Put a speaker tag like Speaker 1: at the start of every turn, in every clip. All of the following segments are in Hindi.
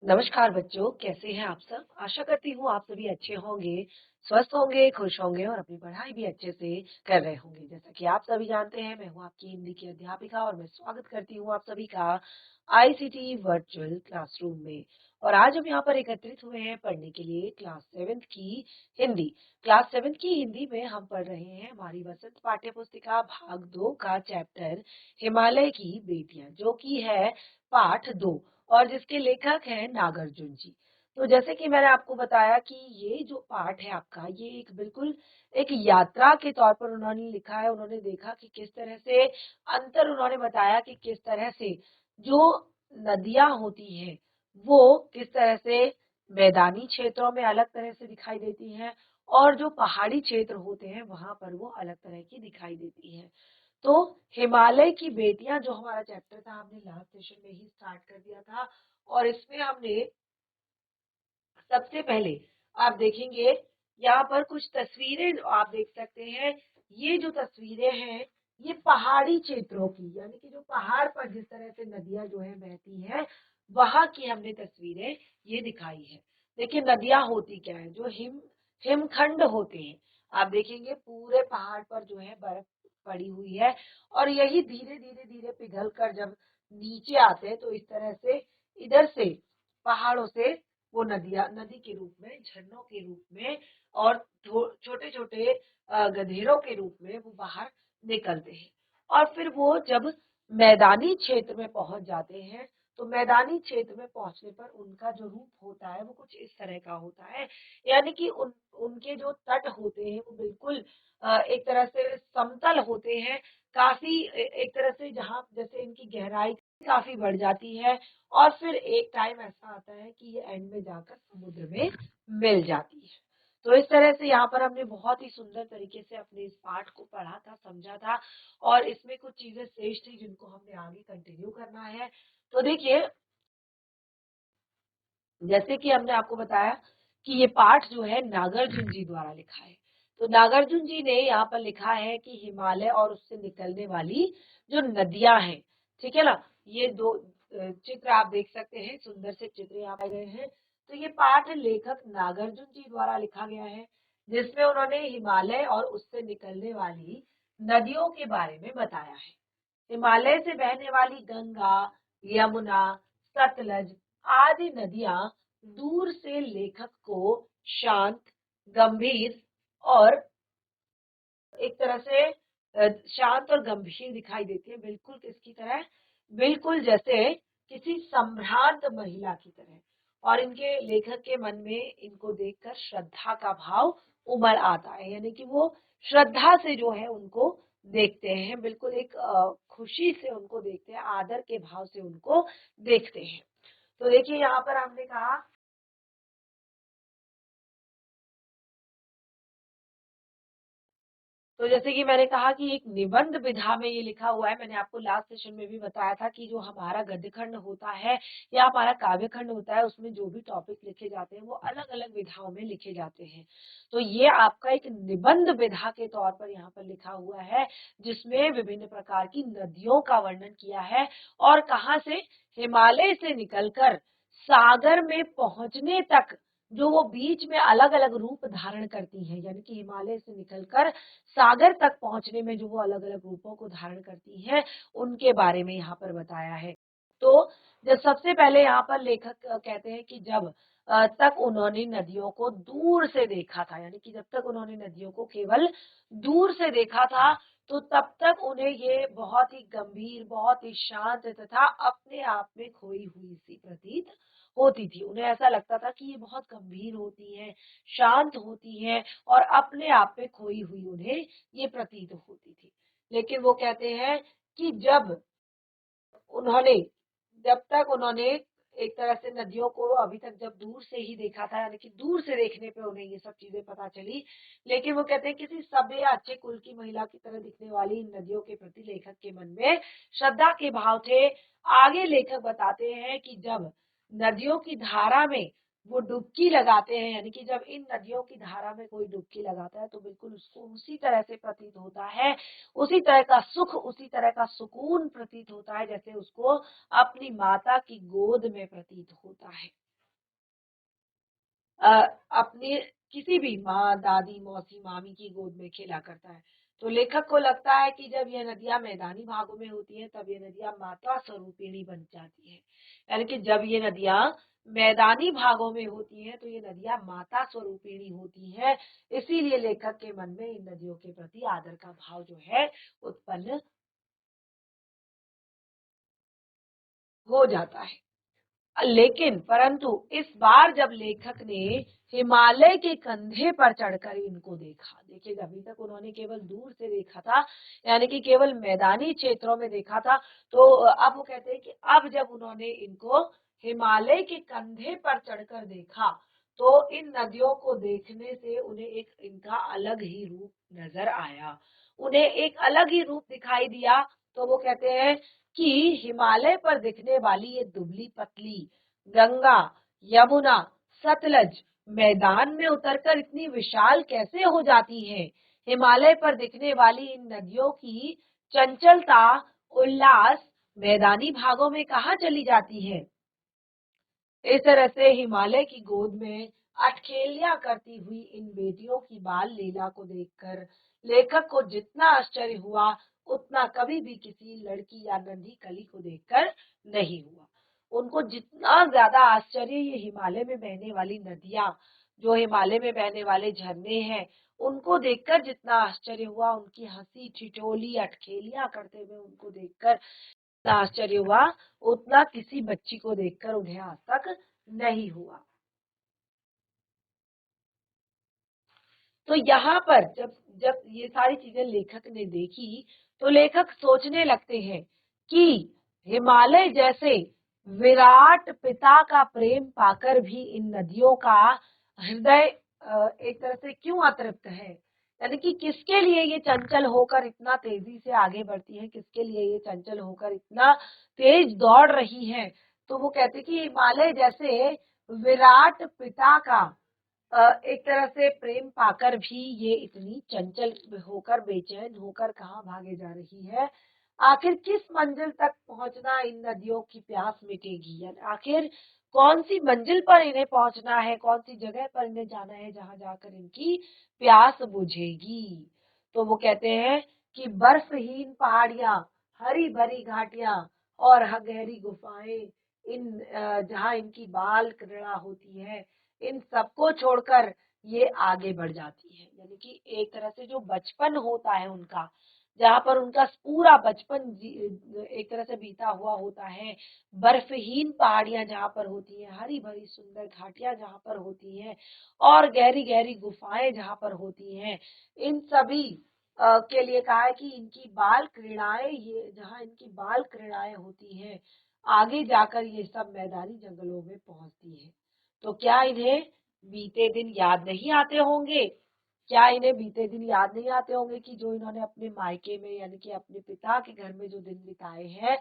Speaker 1: नमस्कार बच्चों, कैसे हैं आप सब? आशा करती हूँ आप सभी अच्छे होंगे, स्वस्थ होंगे, खुश होंगे और अपनी पढ़ाई भी अच्छे से कर रहे होंगे। जैसा कि आप सभी जानते हैं, मैं हूँ आपकी हिंदी की अध्यापिका और मैं स्वागत करती हूँ आप सभी का आईसीटी वर्चुअल क्लासरूम में। और आज हम यहाँ पर एकत्रित हुए हैं पढ़ने के लिए क्लास 7th की हिंदी। क्लास 7th की हिंदी में हम पढ़ रहे हैं हमारी वसंत पाठ्य पुस्तिका भाग 2 का चैप्टर हिमालय की बेटियां, जो कि है पाठ 2 और जिसके लेखक हैं नागार्जुन जी। तो जैसे कि मैंने आपको बताया कि ये जो पाठ है आपका, ये एक बिल्कुल एक यात्रा के तौर पर उन्होंने लिखा है। उन्होंने देखा कि किस तरह से अंतर, उन्होंने बताया कि किस तरह से जो नदियां होती हैं वो किस तरह से मैदानी क्षेत्रों में अलग तरह से दिखाई देती हैं और जो पहाड़ी क्षेत्र होते हैं वहां पर वो अलग तरह की दिखाई देती हैं। तो हिमालय की बेटियां जो हमारा चैप्टर था, हमने लास्ट सेशन में ही स्टार्ट कर दिया था और इसमें हमने सबसे पहले आप देखेंगे यहाँ पर कुछ तस्वीरें आप देख सकते हैं। ये जो तस्वीरें हैं ये पहाड़ी क्षेत्रों की, यानी कि जो पहाड़ पर जिस तरह से नदियां जो है बहती हैं वहां की हमने तस्वीरें ये दिखाई है। देखिए नदियां होती क्या है, जो हिमखंड होते हैं। आप देखेंगे पूरे पहाड़ पर जो है बर्फ पड़ी हुई है और यही धीरे धीरे धीरे पिघल कर जब नीचे आते हैं तो इस तरह से इधर से पहाड़ों से वो नदी के रूप में, झरनों के रूप में और छोटे छोटे गधेरों के रूप में वो बाहर निकलते हैं। और फिर वो जब मैदानी क्षेत्र में पहुंच जाते हैं तो मैदानी क्षेत्र में पहुंचने पर उनका जो रूप होता है वो कुछ इस तरह का होता है। यानी कि उनके जो तट होते हैं वो बिल्कुल एक तरह से समतल होते हैं। काफी एक तरह से जहां जैसे इनकी गहराई काफी बढ़ जाती है और फिर एक टाइम ऐसा आता है कि ये एंड में जाकर समुद्र में मिल जाती है। तो इस तरह से यहाँ पर हमने बहुत ही सुंदर तरीके से अपने इस पाठ को पढ़ा था, समझा था और इसमें कुछ चीजें शेष थी जिनको हमने आगे कंटिन्यू करना है। तो देखिए, जैसे कि हमने आपको बताया कि ये पाठ जो है नागार्जुन जी द्वारा लिखा है। तो नागार्जुन जी ने यहाँ पर लिखा है कि हिमालय और उससे निकलने वाली जो नदियां हैं, ठीक है ना, ये दो चित्र आप देख सकते हैं, सुंदर से चित्र यहाँ पे गए हैं। तो ये पाठ लेखक नागार्जुन जी द्वारा लिखा गया है जिसमें उन्होंने हिमालय और उससे निकलने वाली नदियों के बारे में बताया है। हिमालय से बहने वाली गंगा, यमुना, सतलज आदि नदियां दूर से लेखक को शांत, गंभीर और एक तरह से शांत और गंभीर दिखाई देती है। बिल्कुल किसकी तरह? बिल्कुल जैसे किसी संभ्रांत महिला की तरह। और इनके लेखक के मन में इनको देखकर श्रद्धा का भाव उमड़ आता है, यानी कि वो श्रद्धा से जो है उनको देखते हैं, बिल्कुल एक खुशी से उनको देखते हैं, आदर के भाव से उनको देखते हैं। तो देखिए यहाँ पर हमने कहा, तो जैसे कि मैंने कहा कि एक निबंध विधा में ये लिखा हुआ है। मैंने आपको लास्ट सेशन में भी बताया था कि जो हमारा गद्य खंड होता है या हमारा काव्य खंड होता है उसमें जो भी टॉपिक लिखे जाते हैं वो अलग अलग विधाओं में लिखे जाते हैं। तो ये आपका एक निबंध विधा के तौर पर यहाँ पर लिखा हुआ है जिसमें विभिन्न प्रकार की नदियों का वर्णन किया है और कहाँ से, हिमालय से निकलकर सागर में पहुंचने तक जो वो बीच में अलग अलग रूप धारण करती है, यानी कि हिमालय से निकलकर सागर तक पहुंचने में जो वो अलग अलग रूपों को धारण करती है उनके बारे में यहाँ पर बताया है। तो जब सबसे पहले यहाँ पर लेखक कहते हैं कि जब तक उन्होंने नदियों को दूर से देखा था, यानी कि जब तक उन्होंने नदियों को केवल दूर से देखा था तो तब तक उन्हें ये बहुत ही गंभीर, बहुत ही शांत तथा अपने आप में खोई हुई सी प्रतीत होती थी। उन्हें ऐसा लगता था कि ये बहुत गंभीर होती है, शांत होती है और अपने आप में खोई हुई उन्हें ये प्रतीत होती थी। लेकिन वो कहते हैं कि उन्होंने जब तक उन्होंने एक तरह से नदियों को अभी तक जब दूर से ही देखा था, यानी कि दूर से देखने पे उन्हें ये सब चीजें पता चली। लेकिन वो कहते हैं किसी सभ्य या अच्छे कुल की महिला की तरह दिखने वाली इन नदियों के प्रति लेखक के मन में श्रद्धा के भाव थे। आगे लेखक बताते हैं कि जब नदियों की धारा में वो डुबकी लगाते हैं, यानी कि जब इन नदियों की धारा में कोई डुबकी लगाता है तो बिल्कुल उसको उसी तरह से प्रतीत होता है, उसी तरह का सुख, उसी तरह का सुकून प्रतीत होता है जैसे उसको अपनी माता की गोद में प्रतीत होता है। अपनी किसी भी माँ, दादी, मौसी, मामी की गोद में खेला करता है। तो लेखक को लगता है कि जब ये नदियाँ मैदानी भागों में होती हैं, तब ये नदियाँ माता स्वरूपिणी बन जाती हैं। यानी कि जब ये नदियाँ मैदानी भागों में होती हैं, तो ये नदियाँ माता स्वरूपिणी होती हैं। इसीलिए लेखक के मन में इन नदियों के प्रति आदर का भाव जो है उत्पन्न हो जाता है। लेकिन परंतु इस बार जब लेखक ने हिमालय के कंधे पर चढ़कर इनको देखा, देखिए अभी तक उन्होंने केवल दूर से देखा था, यानी कि केवल मैदानी क्षेत्रों में देखा था। तो अब वो कहते हैं कि अब जब उन्होंने इनको हिमालय के कंधे पर चढ़कर देखा, तो इन नदियों को देखने से उन्हें एक इनका अलग ही रूप नजर आया, उन्हें एक अलग ही रूप दिखाई दिया। तो वो कहते हैं कि हिमालय पर दिखने वाली ये दुबली पतली गंगा, यमुना, सतलज मैदान में उतरकर इतनी विशाल कैसे हो जाती हैं? हिमालय पर दिखने वाली इन नदियों की चंचलता, उल्लास मैदानी भागों में कहाँ चली जाती है? इस तरह से हिमालय की गोद में अठखेलियां करती हुई इन बेटियों की बाल लीला को देखकर लेखक को जितना आश्चर्य हुआ, उतना कभी भी किसी लड़की या नन्ही कली को देखकर नहीं हुआ। उनको जितना ज्यादा आश्चर्य ये हिमालय में बहने वाली नदियां, जो हिमालय में बहने वाले झरने हैं, उनको देखकर जितना आश्चर्य हुआ, उनकी हंसी ठिठोली अठखेलियां करते हुए उनको देखकर आश्चर्य हुआ, उतना किसी बच्ची को देखकर उन्हें आज तक नहीं हुआ। तो यहाँ पर जब जब ये सारी चीजें लेखक ने देखी, तो लेखक सोचने लगते हैं कि हिमालय जैसे विराट पिता का प्रेम पाकर भी इन नदियों का हृदय एक तरह से क्यों अतृप्त है, यानी कि किसके लिए ये चंचल होकर इतना तेजी से आगे बढ़ती है, किसके लिए ये चंचल होकर इतना तेज दौड़ रही है। तो वो कहते कि हिमालय जैसे विराट पिता का एक तरह से प्रेम पाकर भी ये इतनी चंचल होकर, बेचैन होकर कहाँ भागे जा रही है। आखिर किस मंजिल तक पहुंचना इन नदियों की प्यास मिटेगी, यानी आखिर कौन सी मंजिल पर इन्हें पहुंचना है, कौन सी जगह पर इन्हें जाना है जहां जाकर इनकी प्यास बुझेगी। तो वो कहते हैं कि बर्फहीन पहाड़ियां, हरी भरी घाटियां और गहरी गुफाएं, इन जहां इनकी बाल क्रीड़ा होती है, इन सबको छोड़कर ये आगे बढ़ जाती है। यानी कि एक तरह से जो बचपन होता है उनका, जहाँ पर उनका पूरा बचपन एक तरह से बीता हुआ होता है, बर्फहीन पहाड़ियां जहाँ पर होती हैं, हरी भरी सुंदर घाटियां जहाँ पर होती हैं और गहरी गहरी गुफाएं जहाँ पर होती हैं, इन सभी के लिए कहा है कि इनकी बाल क्रीड़ाएं, ये जहाँ इनकी बाल क्रीड़ाएं होती हैं, आगे जाकर ये सब मैदानी जंगलों में पहुंचती है। तो क्या इन्हें बीते दिन याद नहीं आते होंगे? क्या इन्हें बीते दिन याद नहीं आते होंगे कि जो इन्होंने अपने मायके में, यानी कि अपने पिता के घर में जो दिन बिताए हैं,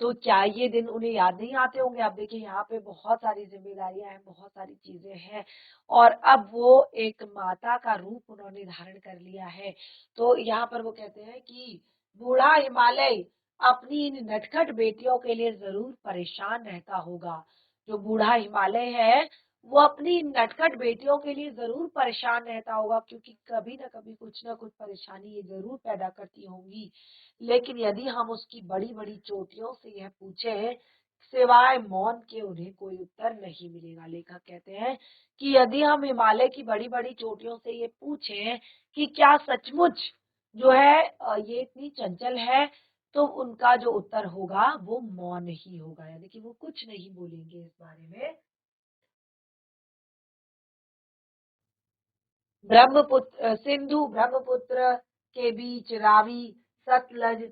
Speaker 1: तो क्या ये दिन उन्हें याद नहीं आते होंगे? अब देखिए यहाँ पे बहुत सारी जिम्मेदारियां हैं, बहुत सारी चीजें हैं और अब वो एक माता का रूप उन्होंने धारण कर लिया है। तो यहाँ पर वो कहते हैं कि बूढ़ा हिमालय अपनी इन नटखट बेटियों के लिए जरूर परेशान रहता होगा। जो बूढ़ा हिमालय है, वो अपनी नटखट बेटियों के लिए जरूर परेशान रहता होगा, क्योंकि कभी ना कुछ परेशानी ये जरूर पैदा करती होंगी। लेकिन यदि हम उसकी बड़ी बड़ी चोटियों से यह पूछे, सिवाय मौन के उन्हें कोई उत्तर नहीं मिलेगा। लेखक कहते हैं कि यदि हम हिमालय की बड़ी बड़ी चोटियों से ये पूछें कि क्या सचमुच जो है ये इतनी चंचल है, तो उनका जो उत्तर होगा वो मौन ही होगा, यानी कि वो कुछ नहीं बोलेंगे इस बारे में। सिंधु ब्रह्मपुत्र के बीच रावी, सतलज,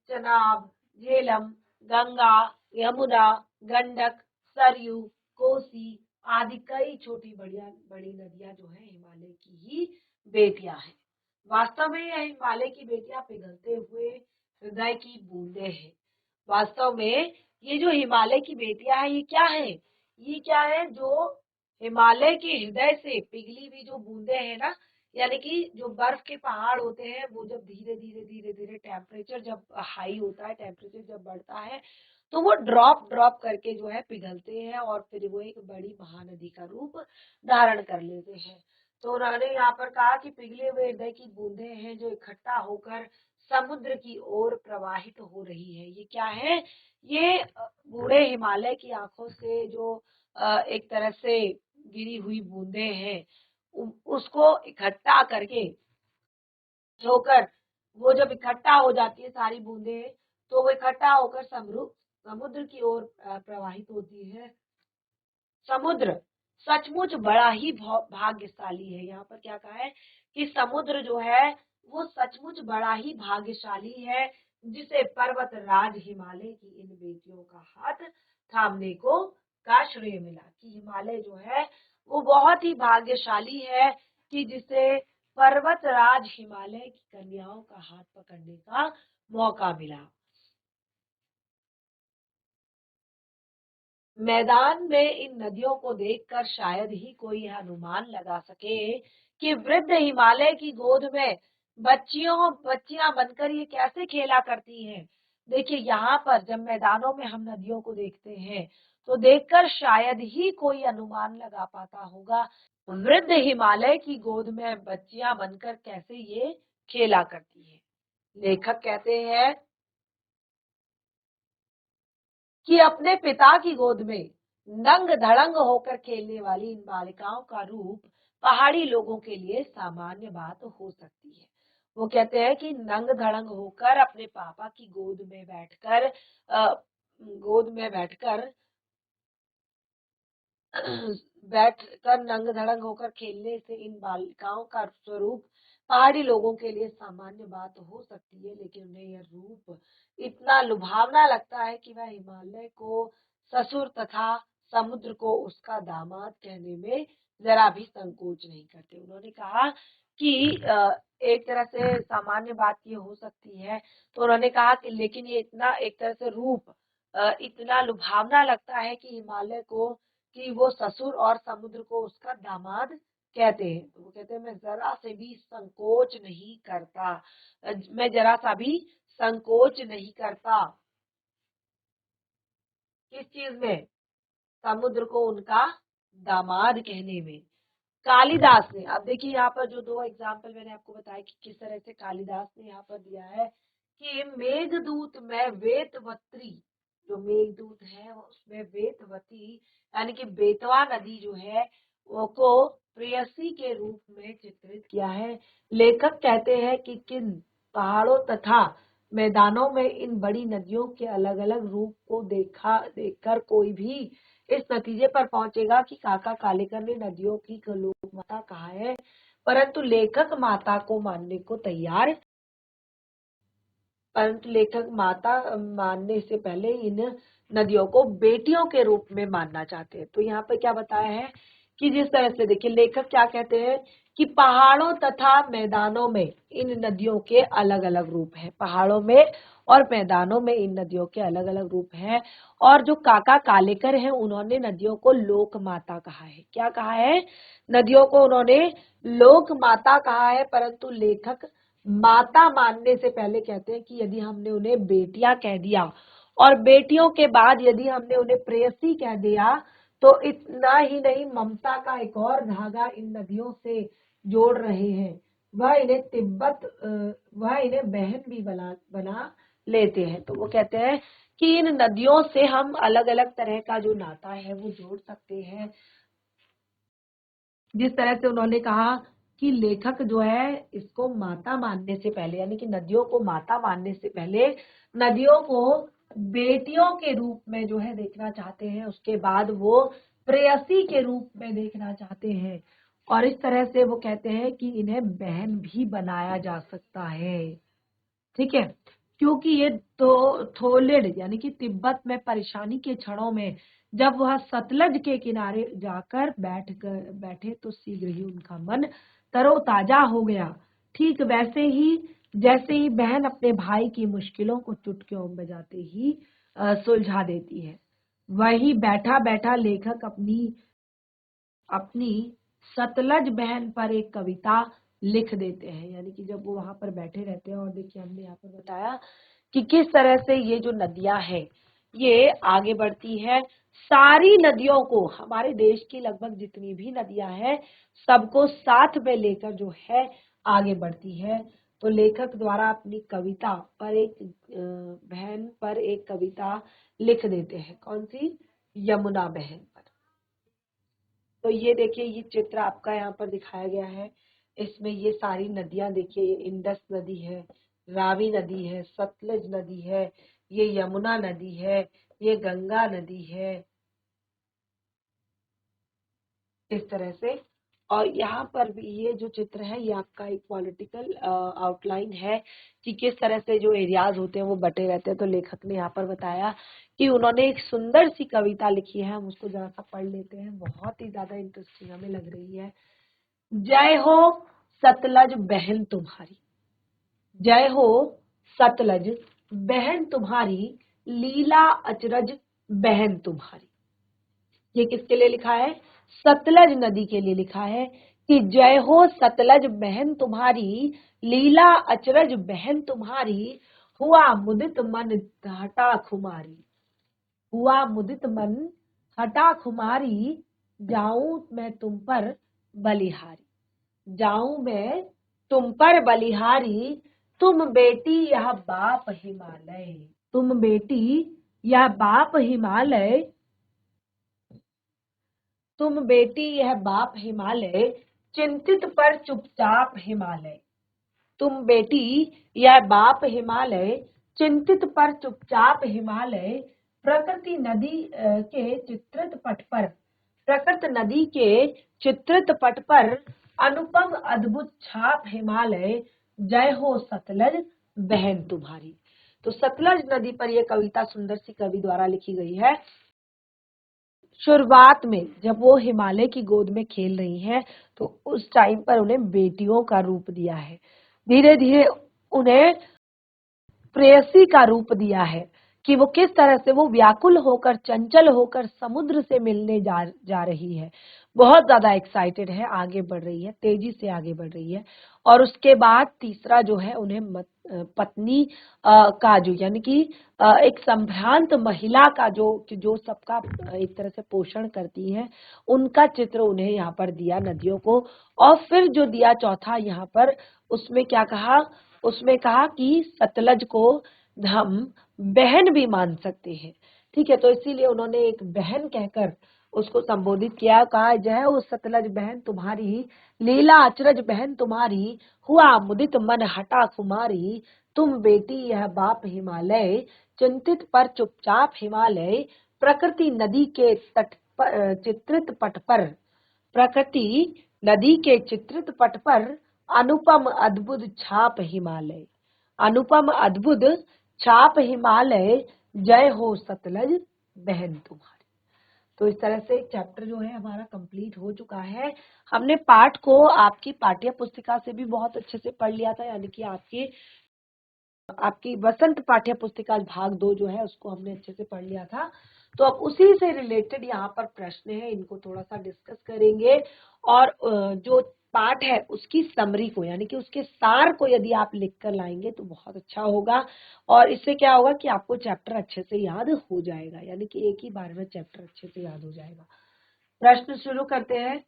Speaker 1: चनाब, झेलम, गंगा, यमुना, गंडक, सरयू, कोसी आदि कई छोटी बड़ी नदियां जो है हिमालय की ही बेटियां हैं। वास्तव में यह हिमालय की बेटियां पिघलते हुए हृदय की बूंदें हैं। वास्तव में ये जो हिमालय की बेटियां हैं, ये क्या है? ये क्या है? जो हिमालय के हृदय से पिघली हुई जो बूंदे हैं ना, यानी कि जो बर्फ के पहाड़ होते हैं, वो जब धीरे धीरे टेम्परेचर जब हाई होता है, टेम्परेचर जब बढ़ता है, तो वो ड्रॉप ड्रॉप करके जो है पिघलते हैं और फिर वो एक बड़ी महानदी का रूप धारण कर लेते हैं। तो उन्होंने यहाँ पर कहा कि पिघले हुए हृदय की बूंदें हैं जो इकट्ठा होकर समुद्र की ओर प्रवाहित हो रही है। ये क्या है? ये बूढ़े हिमालय की आंखों से जो एक तरह से गिरी हुई बूंदें हैं, उसको इकट्ठा करके होकर वो जब इकट्ठा हो जाती है सारी बूंदें, तो वो इकट्ठा होकर समुद्र की ओर प्रवाहित होती है। समुद्र सचमुच बड़ा ही भाग्यशाली है। यहाँ पर क्या कहा है कि समुद्र जो है वो सचमुच बड़ा ही भाग्यशाली है, जिसे पर्वत राज हिमालय की इन बेटियों का हाथ थामने को का श्रेय मिला। कि हिमालय जो है वो बहुत ही भाग्यशाली है कि जिसे पर्वत राज हिमालय की कन्याओं का हाथ पकड़ने का मौका मिला। मैदान में इन नदियों को देखकर शायद ही कोई यह अनुमान लगा सके कि वृद्ध हिमालय की गोद में बच्चियां बनकर ये कैसे खेला करती हैं। देखिए यहाँ पर जब मैदानों में हम नदियों को देखते हैं तो देखकर शायद ही कोई अनुमान लगा पाता होगा वृद्ध हिमालय की गोद में बच्चियां बनकर कैसे ये खेला करती है। लेखक कहते हैं कि अपने पिता की गोद में नंग धड़ंग होकर खेलने वाली इन बालिकाओं का रूप पहाड़ी लोगों के लिए सामान्य बात हो सकती है। वो कहते हैं कि नंग धड़ंग होकर अपने पापा की गोद में बैठकर बैठकर नंग धड़ंग होकर खेलने से इन बालिकाओं का स्वरूप पहाड़ी लोगों के लिए सामान्य बात हो सकती है, लेकिन उन्हें यह रूप इतना लुभावना लगता है कि वह हिमालय को ससुर तथा समुद्र को उसका दामाद कहने में जरा भी संकोच नहीं करते। उन्होंने कहा कि एक तरह से सामान्य बात ये हो सकती है, तो उन्होंने कहा कि लेकिन ये इतना एक तरह से रूप इतना लुभावना लगता है कि हिमालय को कि वो ससुर और समुद्र को उसका दामाद कहते हैं। तो वो कहते हैं मैं जरा से भी संकोच नहीं करता, मैं जरा सा भी संकोच नहीं करता किस चीज में? समुद्र को उनका दामाद कहने में। कालिदास ने, अब देखिए यहाँ पर जो दो एग्जाम्पल मैंने आपको बताया कि किस तरह से कालिदास ने यहाँ पर दिया है कि मेघदूत में वेतवत्री, जो मेघदूत है उसमें वेतवती यानी कि बेतवा नदी जो है वो को प्रेयसी के रूप में चित्रित किया है। लेखक कहते हैं कि किन पहाड़ों तथा मैदानों में इन बड़ी नदियों के अलग अलग रूप को देखकर कोई भी इस नतीजे पर पहुंचेगा कि काका कालेकर ने नदियों की लोक माता कहा है, परंतु लेखक माता को मानने को तैयार परंतु लेखक माता मानने से पहले इन नदियों को बेटियों के रूप में मानना चाहते हैं। तो यहाँ पर क्या बताया है कि जिस तरह से देखिए लेखक क्या कहते हैं कि पहाड़ों तथा मैदानों में इन नदियों के अलग अलग रूप हैं। पहाड़ों में और मैदानों में इन नदियों के अलग अलग रूप हैं। और जो काका कालेकर हैं उन्होंने नदियों को लोक माता कहा है। क्या कहा है? नदियों को उन्होंने लोक माता कहा है, परंतु लेखक माता मानने से पहले कहते हैं कि यदि हमने उन्हें बेटियां कह दिया और बेटियों के बाद यदि हमने उन्हें प्रेयसी कह दिया तो इतना ही नहीं ममता का एक और धागा इन नदियों से जोड़ रहे हैं। वह इन्हें बहन भी बना लेते हैं। तो वो कहते हैं कि इन नदियों से हम अलग अलग तरह का जो नाता है वो जोड़ सकते हैं। जिस तरह से उन्होंने कहा कि लेखक जो है इसको माता मानने से पहले यानी कि नदियों को माता मानने से पहले नदियों को बेटियों के रूप में जो है देखना चाहते हैं, उसके बाद वो प्रेयसी के रूप में देखना चाहते हैं। और इस तरह से वो कहते हैं कि इन्हें बहन भी बनाया जा सकता है। ठीक है, क्योंकि ये तो थोलेड यानी कि तिब्बत में परेशानी के क्षणों में जब वह सतलज के किनारे जाकर बैठे तो शीघ्र ही उनका मन तरोताजा हो गया। ठीक वैसे ही जैसे ही बहन अपने भाई की मुश्किलों को चुटकियों बजाते ही सुलझा देती है। वही बैठा बैठा लेखक अपनी अपनी सतलज बहन पर एक कविता लिख देते हैं। यानी कि जब वो वहां पर बैठे रहते हैं और देखिए हमने यहाँ पर बताया कि किस तरह से ये जो नदियां हैं ये आगे बढ़ती है, सारी नदियों को, हमारे देश की लगभग जितनी भी नदियां हैं सबको साथ में लेकर जो है आगे बढ़ती है। तो लेखक द्वारा अपनी कविता पर एक बहन पर एक कविता लिख देते हैं, कौन सी? यमुना बहन पर। तो ये देखिए, ये चित्र आपका यहाँ पर दिखाया गया है। इसमें ये सारी नदियां देखिए, ये इंडस नदी है, रावी नदी है, सतलज नदी है, ये यमुना नदी है, ये गंगा नदी है, इस तरह से। और यहाँ पर भी ये जो चित्र है ये आपका एक पॉलिटिकल आउटलाइन है कि किस तरह से जो एरियाज होते हैं वो बटे रहते हैं। तो लेखक ने यहाँ पर बताया कि उन्होंने एक सुंदर सी कविता लिखी है, हम उसको जरा सा पढ़ लेते हैं, बहुत ही ज्यादा इंटरेस्टिंग हमें लग रही है। जय हो सतलज बहन तुम्हारी, जय हो सतलज बहन तुम्हारी, लीला अचरज बहन तुम्हारी। ये किसके लिए लिखा है? सतलज नदी के लिए लिखा है कि जय हो सतलज बहन तुम्हारी, लीला अचरज बहन तुम्हारी, हुआ मुदित मन हटा खुमारी, हुआ मुदित मन हटा खुमारी, जाऊं मैं तुम पर बलिहारी, जाऊं मैं तुम पर बलिहारी, तुम बेटी यह बाप हिमालय, तुम बेटी यह बाप हिमालय, तुम बेटी यह बाप हिमालय, चिंतित पर चुपचाप हिमालय, तुम बेटी यह बाप हिमालय, चिंतित पर चुपचाप हिमालय, प्रकृति नदी के चित्रित पट पर, प्रकृत नदी के चित्रित पट पर, अनुपम अद्भुत छाप हिमालय, जय हो सतलज बहन तुम्हारी। तो सतलज नदी पर यह कविता सुंदर सी कवि द्वारा लिखी गई है। शुरुआत में जब वो हिमालय की गोद में खेल रही हैं तो उस टाइम पर उन्हें बेटियों का रूप दिया है, धीरे धीरे उन्हें प्रेयसी का रूप दिया है कि वो किस तरह से वो व्याकुल होकर, चंचल होकर समुद्र से मिलने जा रही है, बहुत ज्यादा एक्साइटेड है, आगे बढ़ रही है, तेजी से आगे बढ़ रही है। और उसके बाद तीसरा जो है उन्हें पत्नी का जो, यानी कि एक संभ्रांत महिला का जो सबका एक तरह से पोषण करती है, उनका चित्र उन्हें यहाँ पर दिया नदियों को। और फिर जो दिया चौथा यहाँ पर, उसमें क्या कहा? उसमें कहा कि सतलज को हम बहन भी मान सकते हैं, ठीक है। तो इसीलिए उन्होंने एक बहन कहकर उसको संबोधित किया, कहा जय हो सतलज बहन तुम्हारी, लीला अचरज बहन तुम्हारी, हुआ मुदित मन हटा कुमारी, तुम बेटी यह बाप हिमालय, चिंतित पर चुपचाप हिमालय, प्रकृति नदी के तट पर चित्रित पट पर, प्रकृति नदी के चित्रित पट पर, अनुपम अद्भुत छाप हिमालय, अनुपम अद्भुत छाप हिमालय, जय हो सतलज बहन तुम्हारी। तो इस तरह से चैप्टर जो है हमारा कंप्लीट हो चुका है। हमने पाठ को आपकी पाठ्य पुस्तिका से भी बहुत अच्छे से पढ़ लिया था, यानी कि आपकी वसंत पाठ्य पुस्तिका भाग 2 जो है उसको हमने अच्छे से पढ़ लिया था। तो अब उसी से रिलेटेड यहाँ पर प्रश्न है, इनको थोड़ा सा डिस्कस करेंगे। और जो पाठ है उसकी समरी को, यानी कि उसके सार को यदि आप लिख कर लाएंगे तो बहुत अच्छा होगा। और इससे क्या होगा कि आपको चैप्टर अच्छे से याद हो जाएगा, यानी कि एक ही बार में चैप्टर अच्छे से याद हो जाएगा। प्रश्न शुरू करते हैं।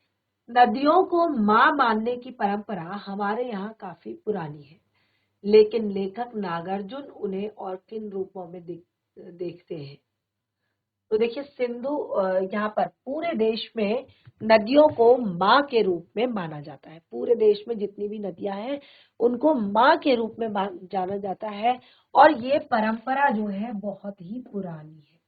Speaker 1: नदियों को माँ मानने की परंपरा हमारे यहाँ काफी पुरानी है, लेकिन लेखक नागार्जुन उन्हें और किन रूपों में देखते हैं? तो देखिए, सिंधु यहाँ पर पूरे देश में नदियों को माँ के रूप में माना जाता है, पूरे देश में जितनी भी नदियां हैं उनको माँ के रूप में जाना जाता है। और ये परंपरा जो है बहुत ही पुरानी है,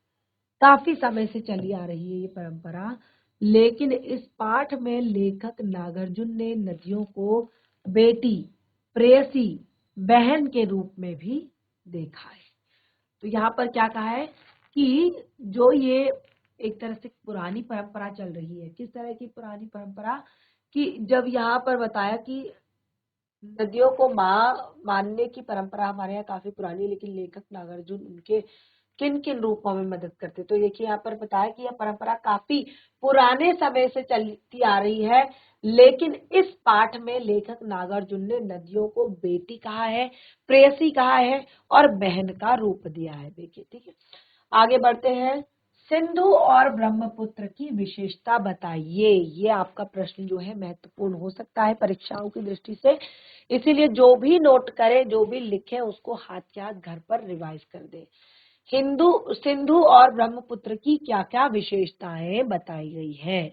Speaker 1: काफी समय से चली आ रही है ये परंपरा। लेकिन इस पाठ में लेखक नागार्जुन ने नदियों को बेटी, प्रेयसी, बहन के रूप में भी देखा है। तो यहाँ पर क्या कहा है कि जो ये एक तरह से पुरानी परंपरा चल रही है, किस तरह की पुरानी परंपरा, कि जब यहाँ पर बताया कि नदियों को माँ मानने की परंपरा हमारे यहाँ काफी पुरानी है, लेकिन लेखक नागार्जुन उनके किन किन रूपों में मदद करते। तो देखिए यहाँ पर बताया कि यह परंपरा काफी पुराने समय से चलती आ रही है, लेकिन इस पाठ में लेखक नागार्जुन ने नदियों को बेटी कहा है, प्रेयसी कहा है और बहन का रूप दिया है। देखिए, ठीक है। आगे बढ़ते हैं। सिंधु और ब्रह्मपुत्र की विशेषता बताइए। ये आपका प्रश्न जो है महत्वपूर्ण हो सकता है परीक्षाओं की दृष्टि से, इसीलिए जो भी नोट करे, जो भी लिखे, उसको हाथ के हाथ घर पर रिवाइज कर दे। सिंधु और ब्रह्मपुत्र की क्या क्या विशेषताएं बताई गई हैं।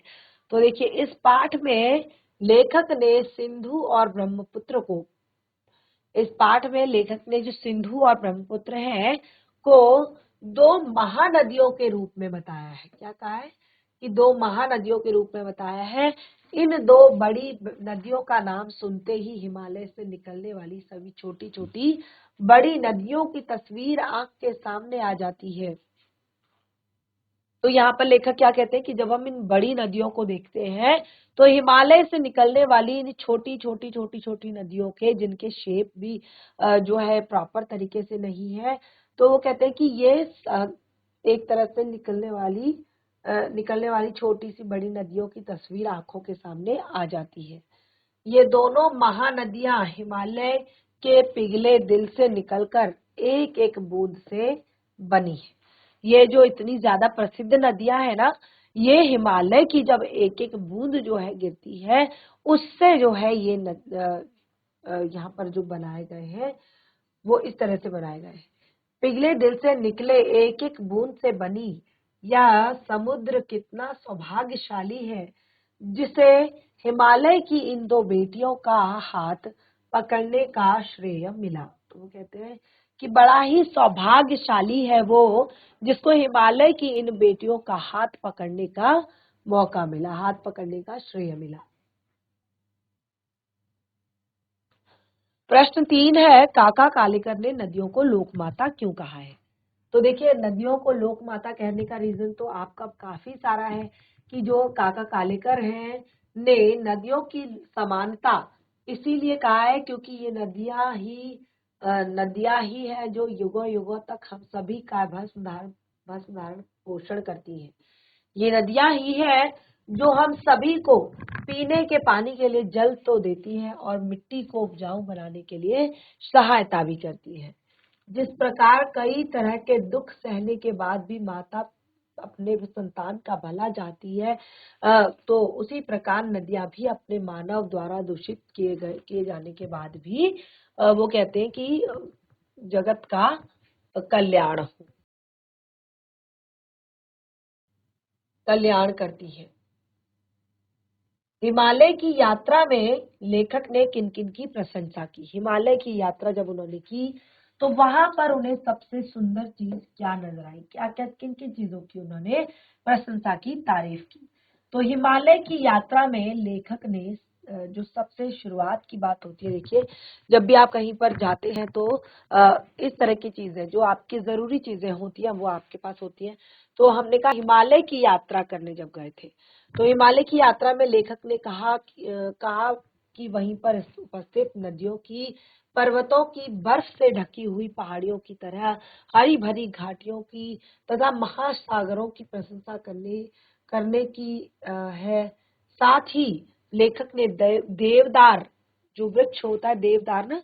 Speaker 1: तो देखिए, इस पाठ में लेखक ने सिंधु और ब्रह्मपुत्र को, इस पाठ में लेखक ने जो सिंधु और ब्रह्मपुत्र है को दो महानदियों के रूप में बताया है। क्या कहा है कि दो महानदियों के रूप में बताया है। इन दो बड़ी नदियों का नाम सुनते ही हिमालय से निकलने वाली सभी छोटी छोटी बड़ी नदियों की तस्वीर आंख के सामने आ जाती है। तो यहाँ पर लेखक क्या कहते हैं कि जब हम इन बड़ी नदियों को देखते हैं तो हिमालय से निकलने वाली इन छोटी छोटी छोटी छोटी नदियों के, जिनके शेप भी जो है प्रॉपर तरीके से नहीं है, तो वो कहते हैं कि ये एक तरह से निकलने वाली छोटी सी बड़ी नदियों की तस्वीर आंखों के सामने आ जाती है। ये दोनों महानदियां हिमालय के पिघले दिल से निकलकर एक एक बूंद से बनी है। ये जो इतनी ज्यादा प्रसिद्ध नदियां है ना, ये हिमालय की जब एक एक बूंद जो है गिरती है, उससे जो है ये यहाँ पर जो बनाए गए हैं वो इस तरह से बनाए गए हैं। पिघले दिल से निकले एक एक बूंद से बनी यह समुद्र कितना सौभाग्यशाली है, जिसे हिमालय की इन दो बेटियों का हाथ पकड़ने का श्रेय मिला। तो वो कहते हैं कि बड़ा ही सौभाग्यशाली है वो, जिसको हिमालय की इन बेटियों का हाथ पकड़ने का मौका मिला, हाथ पकड़ने का श्रेय मिला। प्रश्न 3 है, काका कालेकर ने नदियों को लोकमाता क्यों कहा है। तो देखिए, नदियों को लोकमाता कहने का रीजन तो आपका काफी सारा है कि जो काका कालेकर हैं ने नदियों की समानता इसीलिए कहा है क्योंकि ये नदियां ही है जो युगों युगों तक हम सभी का भस्म धारण पोषण करती हैं। ये नदियां ही है जो हम सभी को पीने के पानी के लिए जल तो देती है और मिट्टी को उपजाऊ बनाने के लिए सहायता भी करती है। जिस प्रकार कई तरह के दुख सहने के बाद भी माता अपने संतान का भला चाहती है, तो उसी प्रकार नदियां भी अपने मानव द्वारा दूषित किए जाने के बाद भी वो कहते हैं कि जगत का कल्याण करती है। हिमालय की यात्रा में लेखक ने किन किन की प्रशंसा की। हिमालय की यात्रा जब उन्होंने की तो वहां पर उन्हें सबसे सुंदर चीज क्या नजर आई, क्या क्या किन किन चीजों की उन्होंने प्रशंसा की, तारीफ की। तो हिमालय की यात्रा में लेखक ने जो सबसे शुरुआत की बात होती है, देखिए जब भी आप कहीं पर जाते हैं तो इस तरह की चीजें जो आपकी जरूरी चीजें होती हैं वो आपके पास होती हैं। तो हमने कहा हिमालय की यात्रा करने जब गए थे तो हिमालय की यात्रा में लेखक ने कहा कि वहीं पर उपस्थित नदियों की, पर्वतों की, बर्फ से ढकी हुई पहाड़ियों की तरह हरी भरी घाटियों की तथा महासागरों की प्रशंसा करने की है। साथ ही लेखक ने देवदार, जो वृक्ष होता है देवदार ना,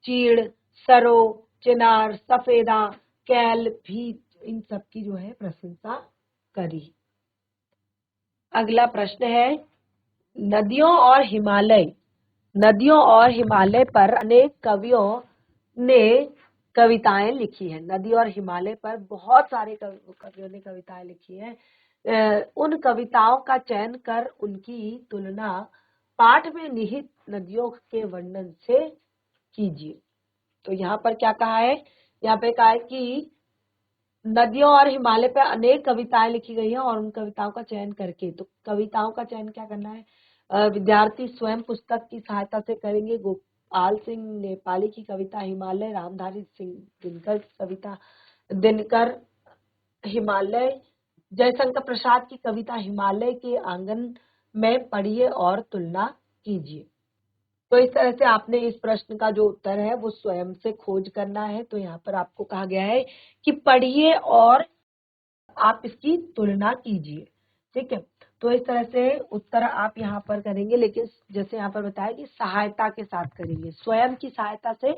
Speaker 1: चीड़, सरो, चिनार, सफेदा, कैल भी, इन सब की जो है प्रशंसा करी। अगला प्रश्न है, नदियों और हिमालय पर अनेक कवियों ने कविताएं लिखी हैं। नदी और हिमालय पर बहुत सारे कवियों ने कविताएं लिखी हैं। उन कविताओं का चयन कर उनकी तुलना पाठ में निहित नदियों के वर्णन से कीजिए। तो यहाँ पर क्या कहा है, यहाँ पे कहा है कि नदियों और हिमालय पे अनेक कविताएं लिखी गई हैं और उन कविताओं का चयन करके, तो कविताओं का चयन क्या करना है, विद्यार्थी स्वयं पुस्तक की सहायता से करेंगे। गोपाल सिंह नेपाली की कविता हिमालय, रामधारी सिंह दिनकर हिमालय, जयशंकर प्रसाद की कविता हिमालय के आंगन में पढ़िए और तुलना कीजिए। तो इस तरह से आपने इस प्रश्न का जो उत्तर है वो स्वयं से खोज करना है। तो यहाँ पर आपको कहा गया है कि पढ़िए और आप इसकी तुलना कीजिए। ठीक है, तो इस तरह से उत्तर आप यहाँ पर करेंगे, लेकिन जैसे यहाँ पर बताया कि सहायता के साथ करेंगे, स्वयं की सहायता से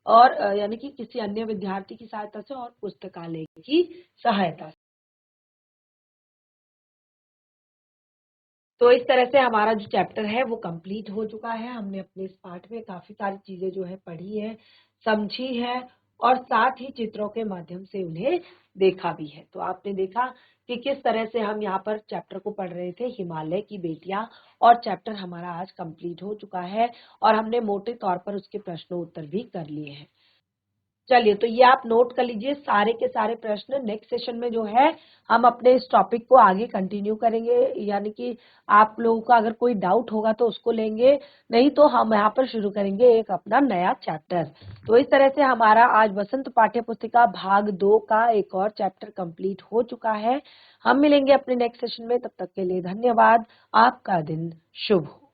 Speaker 1: और यानी कि किसी अन्य विद्यार्थी की सहायता से और पुस्तकालय की सहायता से। तो इस तरह से हमारा जो चैप्टर है वो कंप्लीट हो चुका है। हमने अपने इस पाठ में काफ़ी सारी चीज़ें जो है पढ़ी है, समझी है और साथ ही चित्रों के माध्यम से उन्हें देखा भी है। तो आपने देखा कि किस तरह से हम यहाँ पर चैप्टर को पढ़ रहे थे, हिमालय की बेटियाँ, और चैप्टर हमारा आज कंप्लीट हो चुका है और हमने मोटे तौर पर उसके प्रश्नोत्तर भी कर लिए हैं। चलिए, तो ये आप नोट कर लीजिए सारे के सारे प्रश्न। नेक्स्ट सेशन में जो है हम अपने इस टॉपिक को आगे कंटिन्यू करेंगे, यानी कि आप लोगों का अगर कोई डाउट होगा तो उसको लेंगे, नहीं तो हम यहाँ पर शुरू करेंगे एक अपना नया चैप्टर। तो इस तरह से हमारा आज वसंत पाठ्य पुस्तिका भाग 2 का एक और चैप्टर कंप्लीट हो चुका है। हम मिलेंगे अपने नेक्स्ट सेशन में, तब तक के लिए धन्यवाद। आपका दिन शुभ हो।